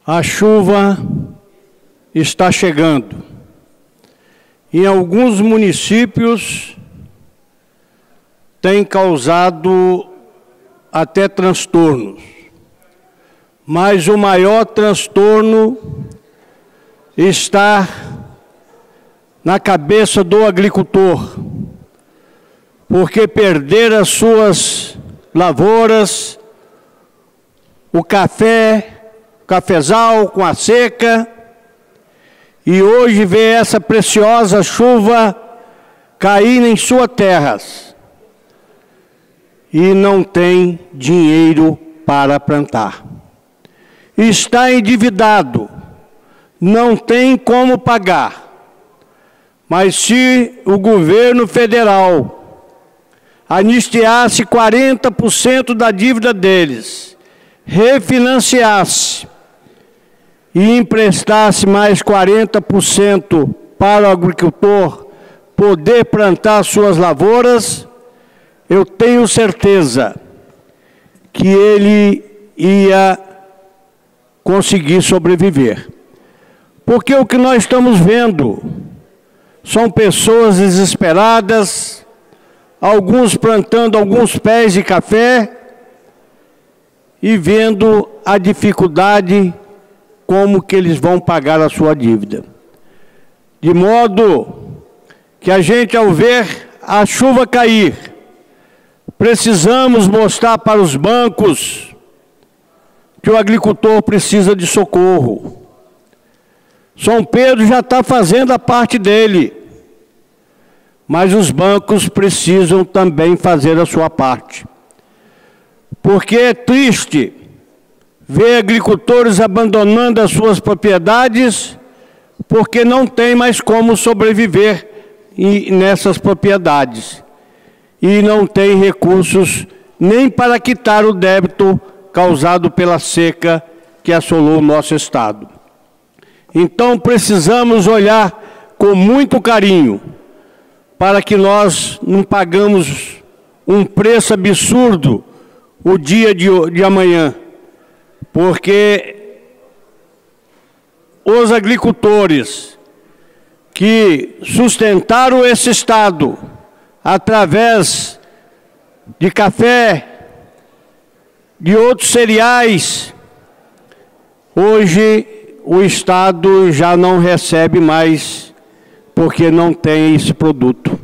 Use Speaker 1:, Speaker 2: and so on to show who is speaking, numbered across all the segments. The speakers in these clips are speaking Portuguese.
Speaker 1: A chuva está chegando. Em alguns municípios tem causado até transtornos. Mas o maior transtorno está na cabeça do agricultor, porque perder as suas lavouras, o cafezal com a seca, e hoje vê essa preciosa chuva cair em suas terras e não tem dinheiro para plantar. Está endividado, não tem como pagar. Mas se o governo federal anistiasse 40% da dívida deles, refinanciasse e emprestasse mais 40% para o agricultor poder plantar suas lavouras, eu tenho certeza que ele ia conseguir sobreviver. Porque o que nós estamos vendo são pessoas desesperadas, alguns plantando alguns pés de café e vendo a dificuldade como que eles vão pagar a sua dívida. De modo que a gente, ao ver a chuva cair, precisamos mostrar para os bancos que o agricultor precisa de socorro. São Pedro já está fazendo a parte dele, mas os bancos precisam também fazer a sua parte. Porque é triste ver agricultores abandonando as suas propriedades porque não tem mais como sobreviver nessas propriedades e não tem recursos nem para quitar o débito causado pela seca que assolou o nosso estado. Então precisamos olhar com muito carinho para que nós não pagamos um preço absurdo o dia de amanhã, porque os agricultores que sustentaram esse estado através de café, de outros cereais, hoje o estado já não recebe mais, porque não tem esse produto.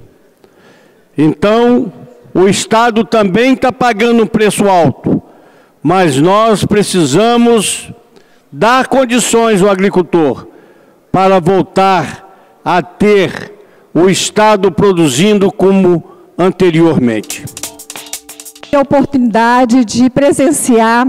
Speaker 1: Então, o estado também está pagando um preço alto, mas nós precisamos dar condições ao agricultor para voltar a ter o estado produzindo como anteriormente.
Speaker 2: A oportunidade de presenciar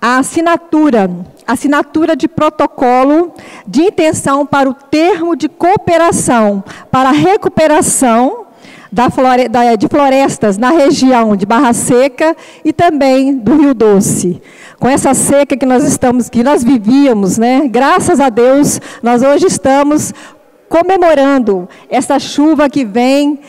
Speaker 2: a assinatura de protocolo de intenção para o termo de cooperação para a recuperação de florestas na região de Barra Seca e também do Rio Doce. Com essa seca que nós vivíamos, né? Graças a Deus, nós hoje estamos comemorando essa chuva que vem,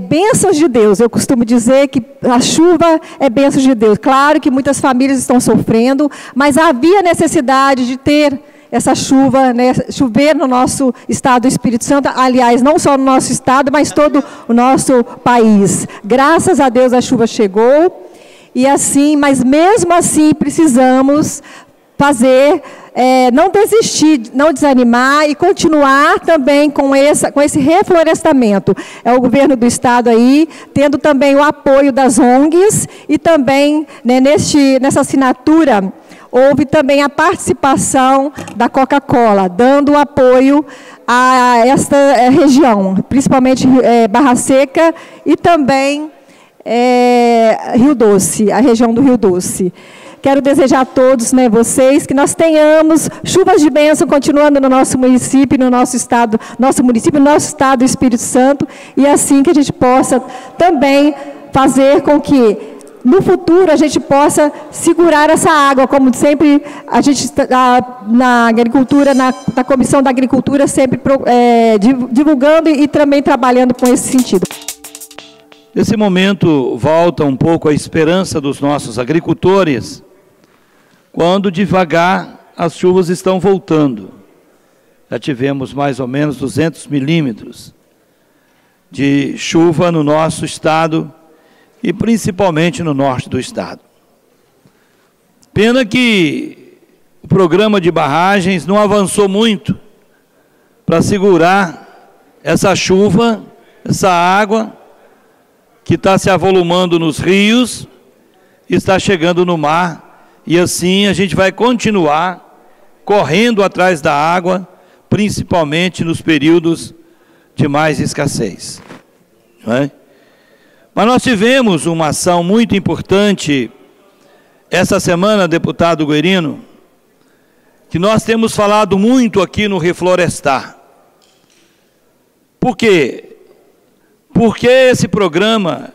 Speaker 2: bênçãos de Deus. Eu costumo dizer que a chuva é bênção de Deus. Claro que muitas famílias estão sofrendo, mas havia necessidade de ter essa chuva, né, chover no nosso estado do Espírito Santo, aliás, não só no nosso estado, mas todo o nosso país. Graças a Deus a chuva chegou, e assim, mas mesmo assim precisamos fazer, não desistir, não desanimar e continuar também com esse reflorestamento. É o governo do estado aí, tendo também o apoio das ONGs e também, né, nessa assinatura, houve também a participação da Coca-Cola, dando apoio a esta região, principalmente Barra Seca e também Rio Doce, a região do Rio Doce. Quero desejar a todos, né, vocês, que nós tenhamos chuvas de bênção continuando no nosso município, no nosso estado do Espírito Santo, e assim que a gente possa também fazer com que no futuro a gente possa segurar essa água, como sempre a gente na agricultura, na Comissão da Agricultura, sempre divulgando e também trabalhando com esse sentido.
Speaker 3: Nesse momento, volta um pouco a esperança dos nossos agricultores, quando devagar as chuvas estão voltando. Já tivemos mais ou menos 200 milímetros de chuva no nosso estado e principalmente no norte do estado. Pena que o programa de barragens não avançou muito para segurar essa chuva, essa água que está se avolumando nos rios, está chegando no mar, e assim a gente vai continuar correndo atrás da água, principalmente nos períodos de mais escassez. Não é? Mas nós tivemos uma ação muito importante essa semana, deputado Guerino, que nós temos falado muito aqui no Reflorestar. Por quê? Porque esse programa,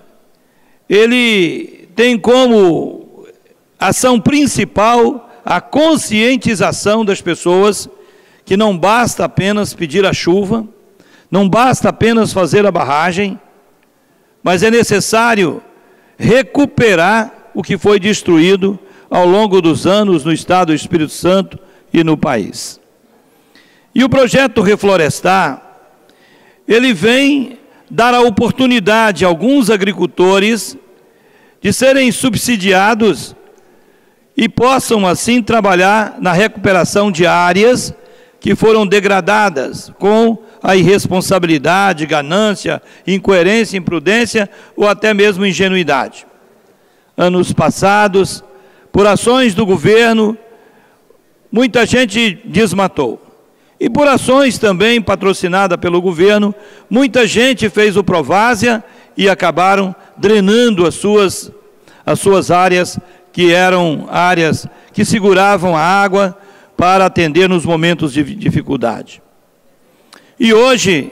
Speaker 3: ele tem como ação principal a conscientização das pessoas que não basta apenas pedir a chuva, não basta apenas fazer a barragem, mas é necessário recuperar o que foi destruído ao longo dos anos no estado do Espírito Santo e no país. E o projeto Reflorestar, ele vem dar a oportunidade a alguns agricultores de serem subsidiados e possam assim trabalhar na recuperação de áreas que foram degradadas com a irresponsabilidade, ganância, incoerência, imprudência ou até mesmo ingenuidade. Anos passados, por ações do governo, muita gente desmatou. E por ações também patrocinadas pelo governo, muita gente fez o Provásia e acabaram drenando as suas áreas, que eram áreas que seguravam a água para atender nos momentos de dificuldade. E hoje,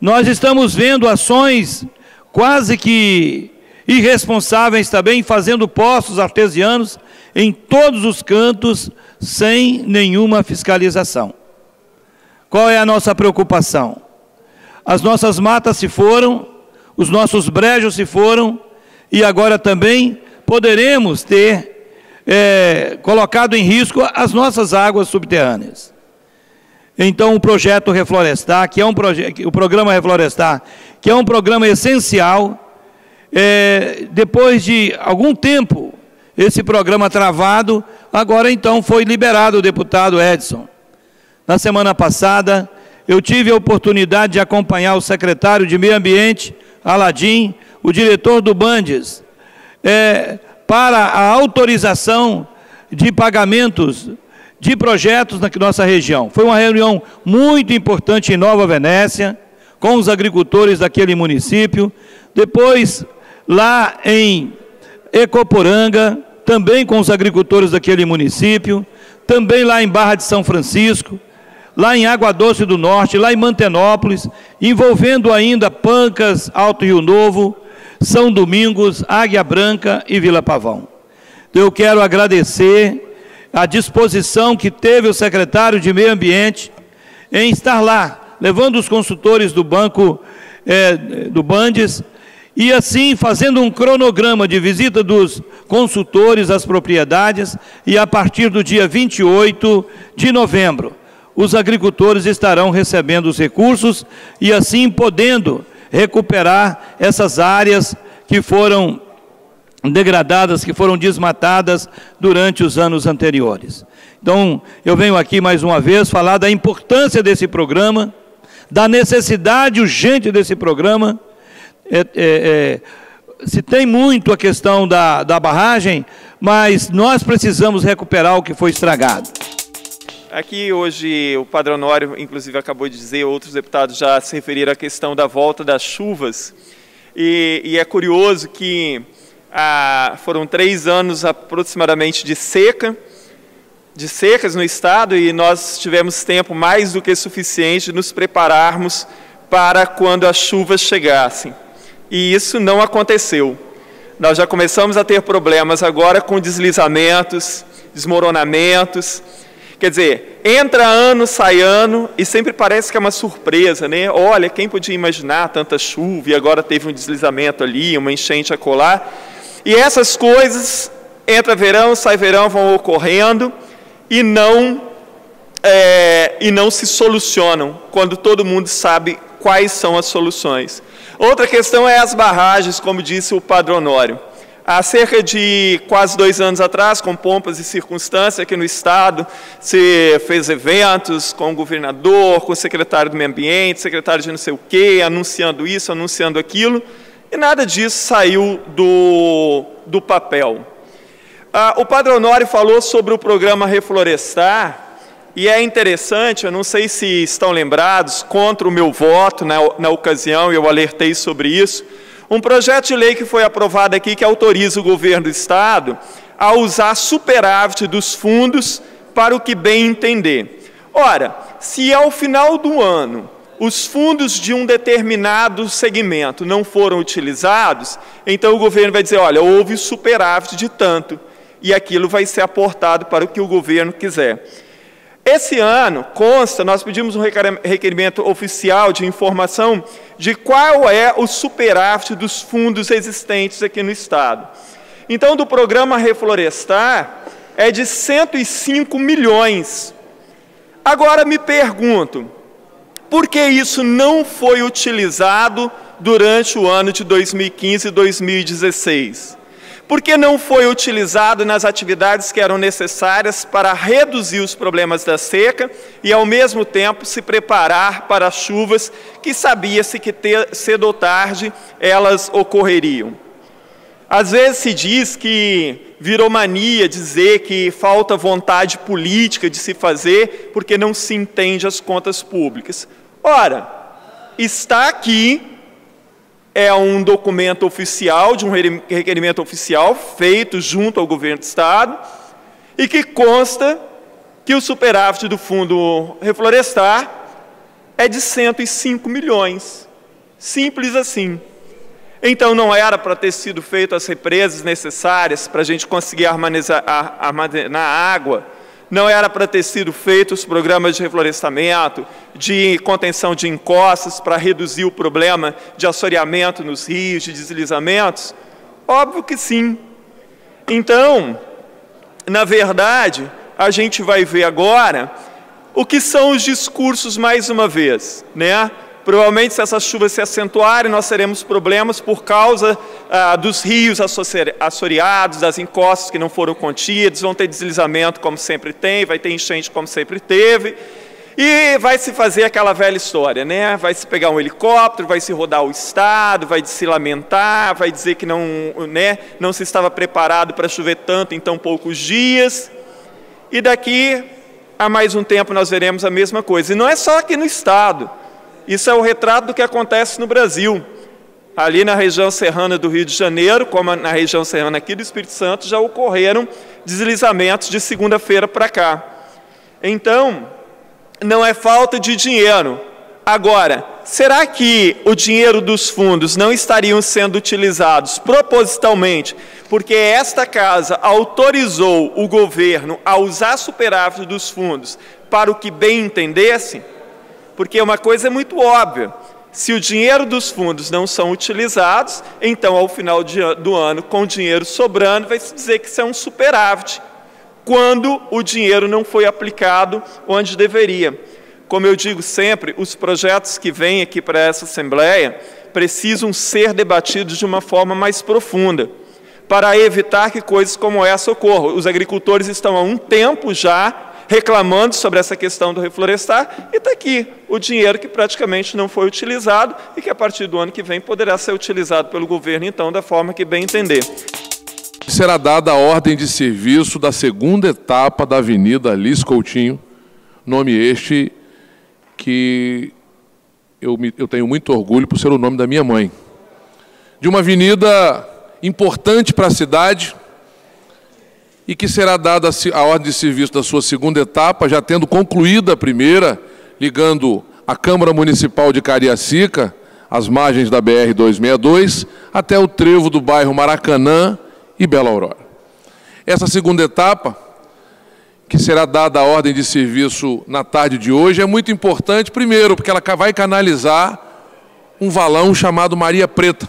Speaker 3: nós estamos vendo ações quase que irresponsáveis também, fazendo poços artesianos em todos os cantos, sem nenhuma fiscalização. Qual é a nossa preocupação? As nossas matas se foram, os nossos brejos se foram, e agora também poderemos ter colocado em risco as nossas águas subterrâneas. Então, o projeto Reflorestar, que é o programa Reflorestar, que é um programa essencial, depois de algum tempo, esse programa travado, agora então foi liberado o deputado Edson. Na semana passada, eu tive a oportunidade de acompanhar o secretário de Meio Ambiente, Aladim, o diretor do Bandes, para a autorização de pagamentos de projetos na nossa região. Foi uma reunião muito importante em Nova Venécia, com os agricultores daquele município, depois lá em Ecoporanga, também com os agricultores daquele município, também lá em Barra de São Francisco, lá em Água Doce do Norte, lá em Mantenópolis, envolvendo ainda Pancas, Alto Rio Novo, São Domingos, Águia Branca e Vila Pavão. Então, eu quero agradecer a disposição que teve o secretário de Meio Ambiente em estar lá, levando os consultores do banco do Bandes, e assim fazendo um cronograma de visita dos consultores às propriedades, e a partir do dia 28 de novembro, os agricultores estarão recebendo os recursos e assim podendo recuperar essas áreas que foram degradadas, que foram desmatadas durante os anos anteriores. Então, eu venho aqui mais uma vez falar da importância desse programa, da necessidade urgente desse programa. Se tem muito a questão da barragem, mas nós precisamos recuperar o que foi estragado.
Speaker 4: Aqui hoje o Padre Honório, inclusive, acabou de dizer, outros deputados já se referiram à questão da volta das chuvas, e é curioso que foram 3 anos aproximadamente de secas no estado, e nós tivemos tempo mais do que suficiente de nos prepararmos para quando as chuvas chegassem. E isso não aconteceu. Nós já começamos a ter problemas agora com deslizamentos, desmoronamentos. Quer dizer, entra ano, sai ano, e sempre parece que é uma surpresa, né? Olha, quem podia imaginar tanta chuva, e agora teve um deslizamento ali, uma enchente acolá. E essas coisas, entra verão, sai verão, vão ocorrendo, e não e não se solucionam, quando todo mundo sabe quais são as soluções. Outra questão é as barragens, como disse o Padre Honório. Há cerca de quase 2 anos atrás, com pompas e circunstâncias aqui no Estado, se fez eventos com o governador, com o secretário do Meio Ambiente, secretário de não sei o quê, anunciando isso, anunciando aquilo, e nada disso saiu do papel. O Padre Honório falou sobre o programa Reflorestar, e é interessante, eu não sei se estão lembrados, contra o meu voto na ocasião, eu alertei sobre isso, um projeto de lei que foi aprovado aqui que autoriza o governo do Estado a usar superávit dos fundos para o que bem entender. Ora, se ao final do ano os fundos de um determinado segmento não foram utilizados, então o governo vai dizer, olha, houve superávit de tanto, e aquilo vai ser aportado para o que o governo quiser. Esse ano, consta, nós pedimos um requerimento oficial de informação de qual é o superávit dos fundos existentes aqui no Estado. Então, do programa Reflorestar, é de 105 milhões. Agora, me pergunto, por que isso não foi utilizado durante o ano de 2015 e 2016? Por que não foi utilizado nas atividades que eram necessárias para reduzir os problemas da seca e, ao mesmo tempo, se preparar para as chuvas que sabia-se que cedo ou tarde elas ocorreriam? Às vezes se diz que virou mania dizer que falta vontade política de se fazer porque não se entende as contas públicas. Ora, está aqui, é um documento oficial, de um requerimento oficial, feito junto ao governo do Estado, e que consta que o superávit do Fundo Reflorestar é de 105 milhões. Simples assim. Então, não era para ter sido feito as represas necessárias para a gente conseguir armazenar água, não era para ter sido feito os programas de reflorestamento, de contenção de encostas para reduzir o problema de assoreamento nos rios, de deslizamentos? Óbvio que sim. Então, na verdade, a gente vai ver agora o que são os discursos mais uma vez, né? Provavelmente, se essas chuvas se acentuarem, nós teremos problemas por causa dos rios assoreados, das encostas que não foram contidas, vão ter deslizamento como sempre tem, vai ter enchente como sempre teve, e vai se fazer aquela velha história, né? Vai se pegar um helicóptero, vai se rodar o Estado, vai se lamentar, vai dizer que não se estava preparado para chover tanto em tão poucos dias, e daqui a mais um tempo nós veremos a mesma coisa. E não é só aqui no Estado. Isso é o retrato do que acontece no Brasil. Ali na região serrana do Rio de Janeiro, como na região serrana aqui do Espírito Santo, já ocorreram deslizamentos de segunda-feira para cá. Então, não é falta de dinheiro. Agora, será que o dinheiro dos fundos não estariam sendo utilizados propositalmente porque esta casa autorizou o governo a usar superávit dos fundos para o que bem entendesse? Porque uma coisa é muito óbvia, se o dinheiro dos fundos não são utilizados, então, ao final do ano, com o dinheiro sobrando, vai se dizer que isso é um superávit, quando o dinheiro não foi aplicado onde deveria. Como eu digo sempre, os projetos que vêm aqui para essa Assembleia precisam ser debatidos de uma forma mais profunda, para evitar que coisas como essa ocorram. Os agricultores estão há um tempo já reclamando sobre essa questão do reflorestar, e está aqui o dinheiro que praticamente não foi utilizado e que a partir do ano que vem poderá ser utilizado pelo governo, então, da forma que bem entender.
Speaker 5: Será dada a ordem de serviço da segunda etapa da Avenida Alice Coutinho, nome este que eu tenho muito orgulho por ser o nome da minha mãe. De uma avenida importante para a cidade, e que será dada a ordem de serviço da sua segunda etapa, já tendo concluída a primeira, ligando a Câmara Municipal de Cariacica, às margens da BR-262, até o trevo do bairro Maracanã e Bela Aurora. Essa segunda etapa, que será dada a ordem de serviço na tarde de hoje, é muito importante, primeiro, porque ela vai canalizar um valão chamado Maria Preta,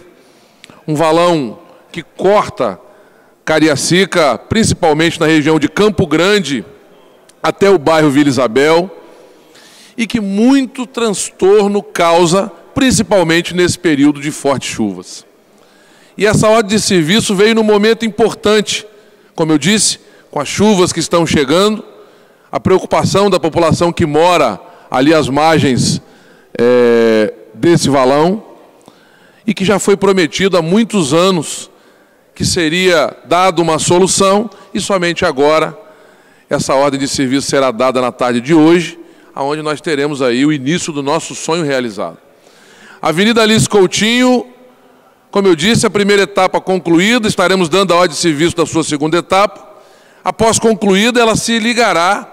Speaker 5: um valão que corta Cariacica, principalmente na região de Campo Grande até o bairro Vila Isabel, e que muito transtorno causa, principalmente nesse período de fortes chuvas. E essa ordem de serviço veio num momento importante, como eu disse, com as chuvas que estão chegando, a preocupação da população que mora ali às margens desse valão, e que já foi prometido há muitos anos que seria dada uma solução, e somente agora essa ordem de serviço será dada na tarde de hoje, onde nós teremos aí o início do nosso sonho realizado. Avenida Alice Coutinho, como eu disse, a primeira etapa concluída, estaremos dando a ordem de serviço da sua segunda etapa. Após concluída, ela se ligará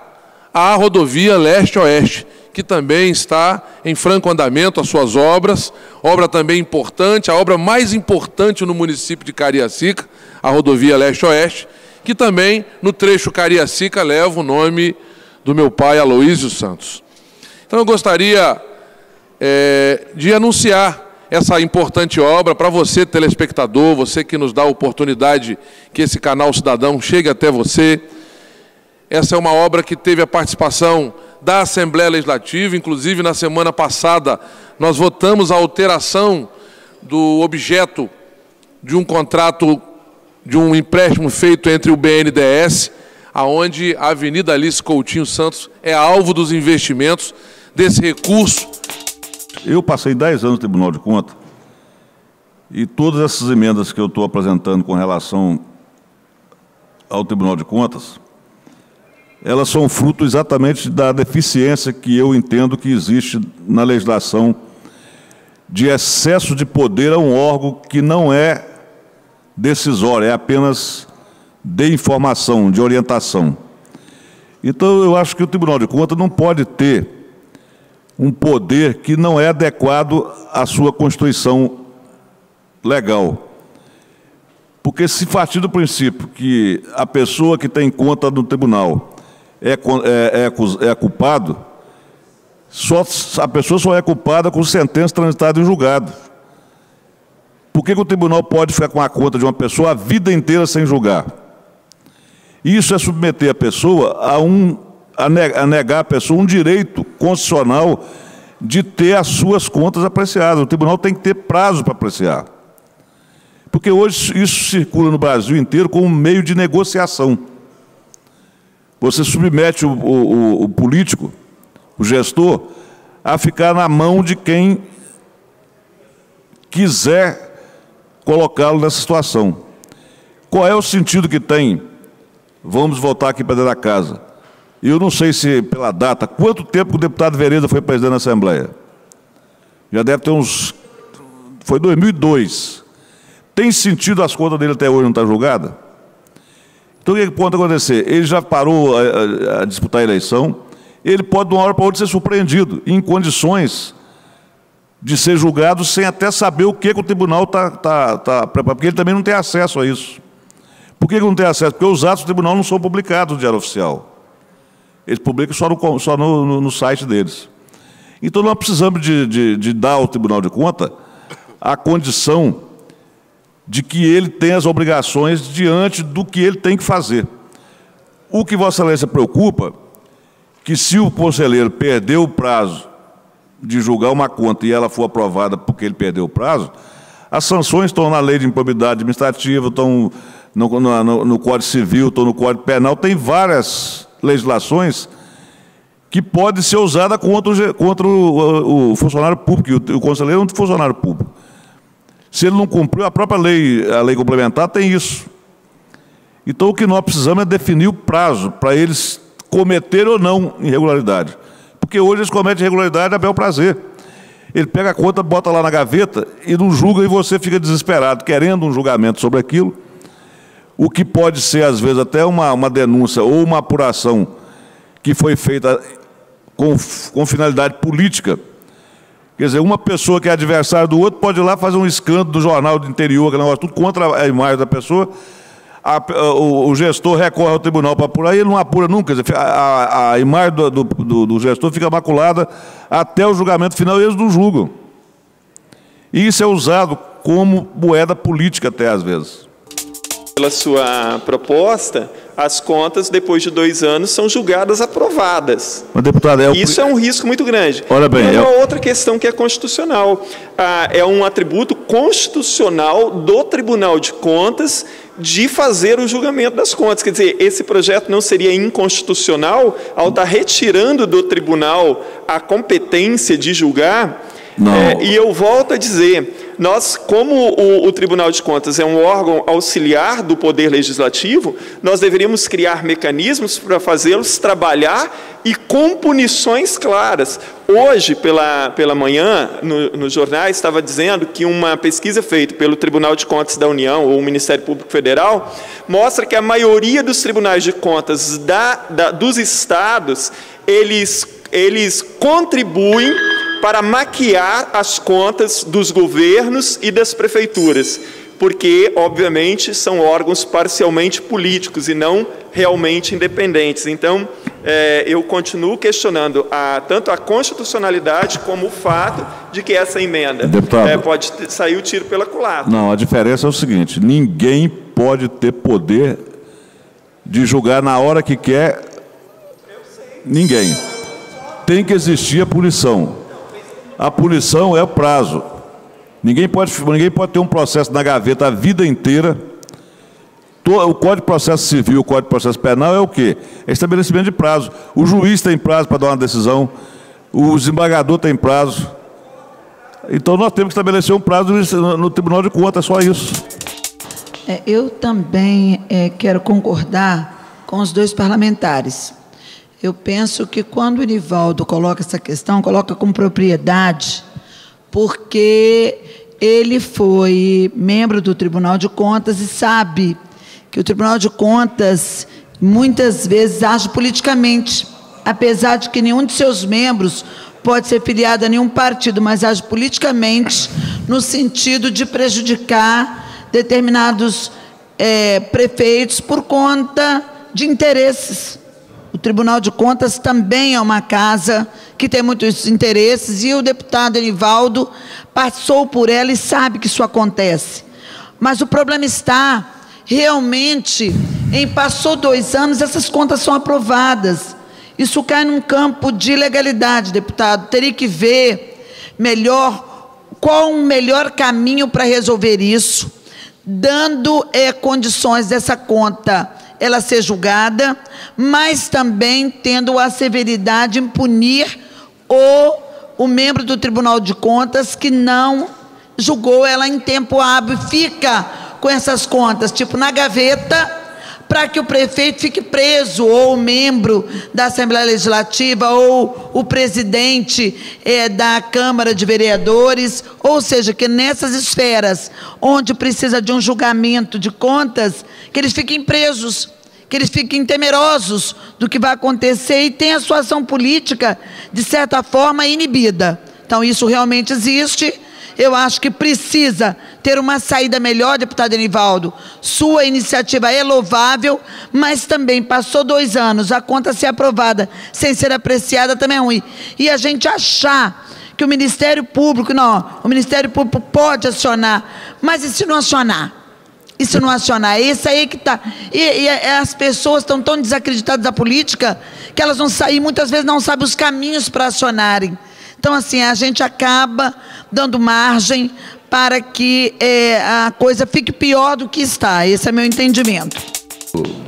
Speaker 5: à rodovia Leste-Oeste, que também está em franco andamento as suas obras, obra também importante, a obra mais importante no município de Cariacica, a rodovia Leste-Oeste, que também no trecho Cariacica leva o nome do meu pai, Aloísio Santos. Então eu gostaria de anunciar essa importante obra para você, telespectador, você que nos dá a oportunidade que esse canal Cidadão chegue até você. Essa é uma obra que teve a participação da Assembleia Legislativa, inclusive na semana passada nós votamos a alteração do objeto de um contrato, de um empréstimo feito entre o BNDES, aonde a Avenida Alice Coutinho Santos é alvo dos investimentos desse recurso.
Speaker 6: Eu passei 10 anos no Tribunal de Contas e todas essas emendas que eu estou apresentando com relação ao Tribunal de Contas, elas são fruto exatamente da deficiência que eu entendo que existe na legislação de excesso de poder a um órgão que não é decisório, é apenas de informação, de orientação. Então, eu acho que o Tribunal de Contas não pode ter um poder que não é adequado à sua Constituição legal. Porque se partir do princípio que a pessoa que tem conta no tribunal é culpado, a pessoa só é culpada com sentença transitada em julgado. Por que o tribunal pode ficar com a conta de uma pessoa a vida inteira sem julgar? Isso é submeter a pessoa a negar a pessoa um direito constitucional de ter as suas contas apreciadas. O tribunal tem que ter prazo para apreciar. Porque hoje isso circula no Brasil inteiro como meio de negociação. Você submete o político, o gestor, a ficar na mão de quem quiser colocá-lo nessa situação. Qual é o sentido que tem? Vamos voltar aqui para dentro da casa. Eu não sei se, pela data, quanto tempo o deputado Vereda foi presidente da Assembleia? Já deve ter uns... Foi 2002. Tem sentido as contas dele até hoje não estar julgadas? Então, o que pode acontecer? Ele já parou a disputar a eleição, ele pode, de uma hora para outra, ser surpreendido, em condições de ser julgado sem até saber o que o tribunal está preparado, porque ele também não tem acesso a isso. Por que não tem acesso? Porque os atos do tribunal não são publicados no Diário Oficial. Eles publicam só no site deles. Então, nós precisamos de dar ao Tribunal de Contas a condição de que ele tem as obrigações diante do que ele tem que fazer. O que Vossa Excelência preocupa, que se o conselheiro perdeu o prazo de julgar uma conta e ela for aprovada porque ele perdeu o prazo, as sanções estão na Lei de Improbidade Administrativa, estão no Código Civil, estão no Código Penal, tem várias legislações que podem ser usadas contra o funcionário público, o conselheiro é um funcionário público. Se ele não cumpriu, a própria lei, a lei complementar, tem isso. Então, o que nós precisamos é definir o prazo para eles cometerem ou não irregularidade. Porque hoje eles cometem irregularidade a bel prazer. Ele pega a conta, bota lá na gaveta e não julga e você fica desesperado, querendo um julgamento sobre aquilo, o que pode ser, às vezes, até uma denúncia ou uma apuração que foi feita com finalidade política. Quer dizer, uma pessoa que é adversária do outro pode ir lá fazer um escândalo do jornal do interior, que negócio tudo contra a imagem da pessoa, o gestor recorre ao tribunal para apurar e ele não apura nunca. Quer dizer, a imagem do gestor fica maculada até o julgamento final e eles não julgam. E isso é usado como moeda política até às vezes.
Speaker 4: Pela sua proposta, as contas, depois de 2 anos, são julgadas aprovadas.
Speaker 6: Mas, deputado,
Speaker 4: isso é um risco muito grande.
Speaker 6: Olha bem,
Speaker 4: e uma outra questão que é constitucional. É um atributo constitucional do Tribunal de Contas de fazer o julgamento das contas. Quer dizer, esse projeto não seria inconstitucional ao estar retirando do tribunal a competência de julgar? E eu volto a dizer, nós, como o Tribunal de Contas é um órgão auxiliar do Poder Legislativo, nós deveríamos criar mecanismos para fazê-los trabalhar e com punições claras. Hoje, pela manhã, no jornal, estava dizendo que uma pesquisa feita pelo Tribunal de Contas da União, ou o Ministério Público Federal, mostra que a maioria dos tribunais de contas dos estados, eles contribuem para maquiar as contas dos governos e das prefeituras, porque, obviamente, são órgãos parcialmente políticos e não realmente independentes. Então, eu continuo questionando tanto a constitucionalidade como o fato de que essa emenda pode sair o tiro pela culatra.
Speaker 6: Não, a diferença é o seguinte, ninguém pode ter poder de julgar na hora que quer, ninguém. Tem que existir a punição. A punição é o prazo. Ninguém pode ter um processo na gaveta a vida inteira. O Código de Processo Civil, o Código de Processo Penal é o quê? É estabelecimento de prazo. O juiz tem prazo para dar uma decisão, o desembargador tem prazo. Então nós temos que estabelecer um prazo no Tribunal de Contas, só isso.
Speaker 7: Eu também quero concordar com os dois parlamentares. Eu penso que quando o Nivaldo coloca essa questão, coloca com propriedade, porque ele foi membro do Tribunal de Contas e sabe que o Tribunal de Contas muitas vezes age politicamente, apesar de que nenhum de seus membros pode ser filiado a nenhum partido, mas age politicamente no sentido de prejudicar determinados prefeitos por conta de interesses. O Tribunal de Contas também é uma casa que tem muitos interesses e o deputado Nivaldo passou por ela e sabe que isso acontece. Mas o problema está realmente em passou 2 anos, essas contas são aprovadas. Isso cai num campo de legalidade, deputado. Teria que ver melhor qual o melhor caminho para resolver isso, dando condições dessa conta ela ser julgada, mas também tendo a severidade em punir o membro do Tribunal de Contas que não julgou ela em tempo hábil, fica com essas contas, tipo, na gaveta, para que o prefeito fique preso, ou o membro da Assembleia Legislativa, ou o presidente da Câmara de Vereadores, ou seja, que nessas esferas onde precisa de um julgamento de contas, que eles fiquem presos, que eles fiquem temerosos do que vai acontecer e tenham a sua ação política, de certa forma, inibida. Então, isso realmente existe. Eu acho que precisa ter uma saída melhor, deputado Nivaldo. Sua iniciativa é louvável, mas também passou 2 anos, a conta ser aprovada sem ser apreciada também é ruim. E a gente achar que o Ministério Público, não, o Ministério Público pode acionar, mas e se não acionar? E se não acionar? Isso aí que está. E as pessoas estão tão desacreditadas da política que elas vão sair, muitas vezes não sabem os caminhos para acionarem. Então, assim, a gente acaba dando margem para que a coisa fique pior do que está. Esse é meu entendimento.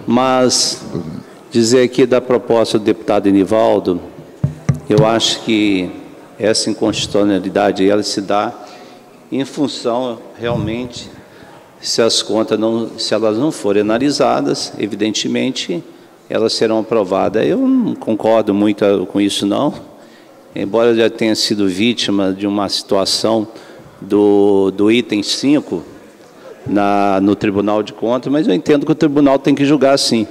Speaker 8: Mas, dizer aqui da proposta do deputado Nivaldo, eu acho que essa inconstitucionalidade ela se dá em função, realmente, se as contas se elas não forem analisadas, evidentemente, elas serão aprovadas. Eu não concordo muito com isso, não. Embora eu já tenha sido vítima de uma situação do item 5 no Tribunal de Contas, mas eu entendo que o tribunal tem que julgar sim.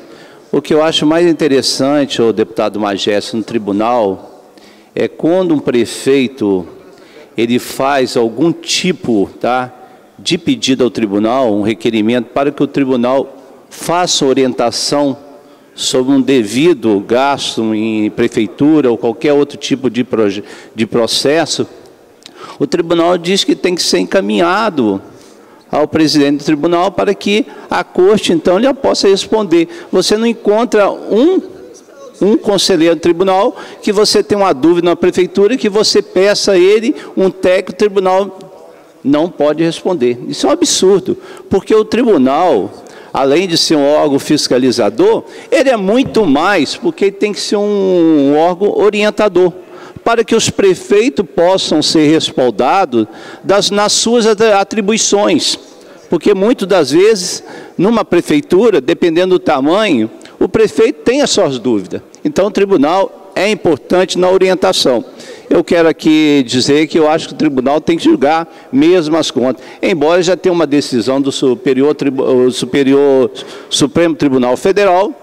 Speaker 8: O que eu acho mais interessante, o deputado Magésio, no tribunal, é quando um prefeito ele faz algum tipo de pedido ao tribunal, um requerimento, para que o tribunal faça orientação sobre um devido gasto em prefeitura ou qualquer outro tipo de processo, o tribunal diz que tem que ser encaminhado ao presidente do tribunal para que a corte, então, já possa responder. Você não encontra um conselheiro do tribunal que você tem uma dúvida na prefeitura, que você peça a ele um técnico, o tribunal não pode responder. Isso é um absurdo, porque o tribunal, além de ser um órgão fiscalizador, ele é muito mais, porque ele tem que ser um órgão orientador, para que os prefeitos possam ser respaldados nas suas atribuições. Porque muitas das vezes, numa prefeitura, dependendo do tamanho, o prefeito tem as suas dúvidas. Então, o tribunal é importante na orientação. Eu quero aqui dizer que eu acho que o tribunal tem que julgar mesmo as contas. Embora já tenha uma decisão do Supremo Tribunal Federal,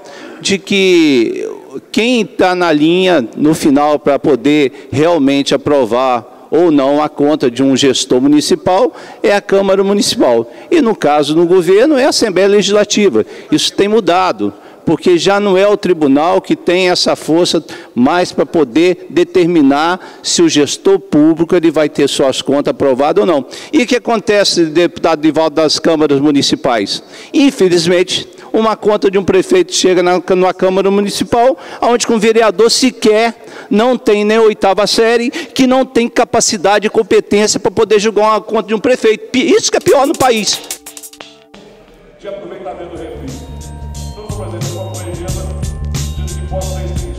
Speaker 8: de que quem está na linha, no final, para poder realmente aprovar ou não a conta de um gestor municipal, é a Câmara Municipal. E, no caso, no governo, é a Assembleia Legislativa. Isso tem mudado, porque já não é o tribunal que tem essa força mais para poder determinar se o gestor público ele vai ter suas contas aprovadas ou não. E o que acontece, deputado Nivaldo, das câmaras municipais? Infelizmente, uma conta de um prefeito chega numa Câmara Municipal, onde um vereador sequer não tem nem a 8ª série, que não tem capacidade e competência para poder julgar uma conta de um prefeito. Isso que é pior no país.
Speaker 5: De aproveitamento do refis. Então, por exemplo, uma legenda diz que pode ser